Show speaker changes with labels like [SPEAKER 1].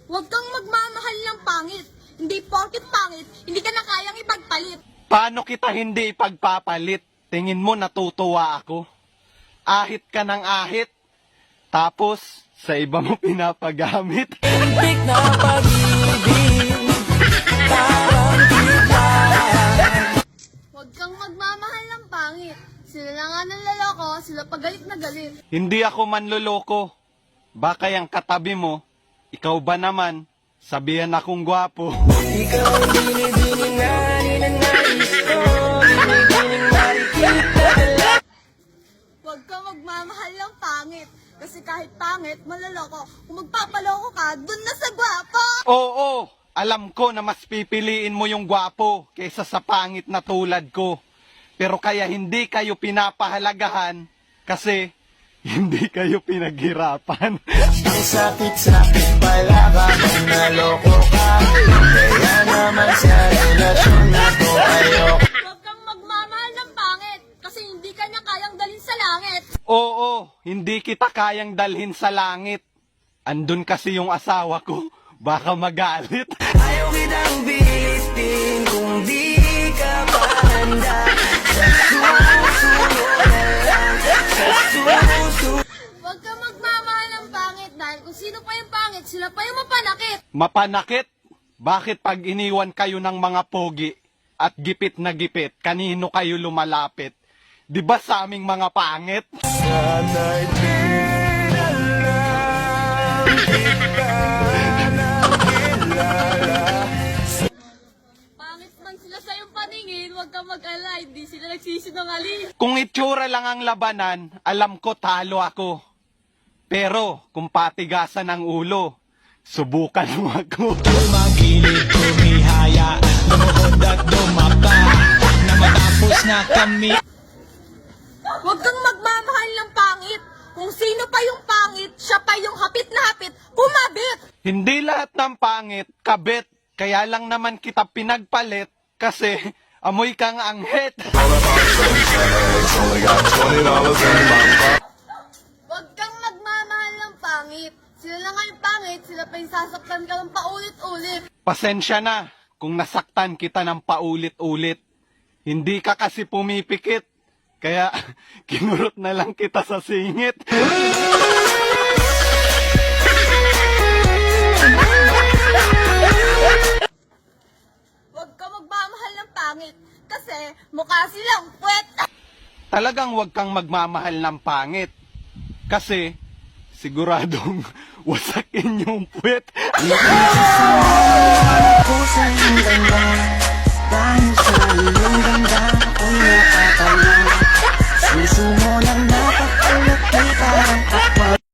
[SPEAKER 1] Huwag kang magmamahal ng pangit. Hindi porket pangit, hindi ka na kayang ipagpalit.
[SPEAKER 2] Paano kita hindi ipagpapalit? Tingin mo natutuwa ako? Ahit ka ng ahit, tapos sa iba mo pinapagamit.
[SPEAKER 3] Muntik na pag-ibig, parang
[SPEAKER 1] Huwag kang magmamahal ng pangit. Sila na nga nanloloko, sila pa galit na galit.
[SPEAKER 2] Hindi ako manloloko. Baka yung katabi mo, ikaw ba naman, sabihan akong gwapo.
[SPEAKER 3] ikaw ang dinidinig na ninanais ko, dinidinig marikita.
[SPEAKER 1] Huwag kang magmamahal ng pangit. Kasi kahit pangit, maloloko. Kung magpapaloko ka, dun na sa gwapo!
[SPEAKER 2] Oo, alam ko na mas pipiliin mo yung gwapo kaysa sa pangit na tulad ko. Pero kaya hindi kayo pinapahalagahan kasi hindi kayo pinaghirapan.
[SPEAKER 3] Ang sakit-sakit pala kapag naloko ka, kaya naman sa relasyon na to ayoko.
[SPEAKER 1] Huwag kang magmamahal ng pangit. Kasi hindi ka niya kayang dalhin sa langit.
[SPEAKER 2] Oo, hindi kita kayang dalhin sa langit. Andun kasi yung asawa ko, baka magalit.
[SPEAKER 3] Ayaw kitang bilitin kung di ka pa handa. Sa susunod na lang, sa susunod.
[SPEAKER 1] Huwag kang magmamahal ng pangit dahil kung sino pa yung pangit, sila pa yung mapanakit.
[SPEAKER 2] Mapanakit? Bakit pag iniwan kayo ng mga pogi at gipit na gipit, kanino kayo lumalapit? Di ba sa aming mga pangit?
[SPEAKER 3] Sana'y pinalam kita ng kilala.
[SPEAKER 1] Pangit man sila sa iyong paningin, huwag kang mag-alala, hindi sila nagsisinungaling.
[SPEAKER 2] Kung itsura lang ang labanan, alam ko talo ako. Pero kung patigasan ang ulo, subukan mo ako.
[SPEAKER 3] Tumagilid, tumihaya, lumuhod at dumapa, na matapos na kami.
[SPEAKER 1] Huwag kang magmamahal ng pangit. Kung sino pa yung pangit, siya pa yung hapit na hapit, pumabit.
[SPEAKER 2] Hindi lahat ng pangit, kabit. Kaya lang naman kita pinagpalit kasi amoy kang anghit.
[SPEAKER 1] Huwag kang magmamahal ng pangit. Sila na nga yung pangit, sila pa yung sasaktan ka ng paulit-ulit.
[SPEAKER 2] Pasensya na kung nasaktan kita ng paulit-ulit. Hindi ka kasi pumipikit. Kaya kinurot na lang kita sa singit.
[SPEAKER 1] Huwag kang magmamahal ng pangit. Kasi mukha silang puwet.
[SPEAKER 2] Talagang huwag kang magmamahal ng pangit. Kasi siguradong wasakin yung puwet.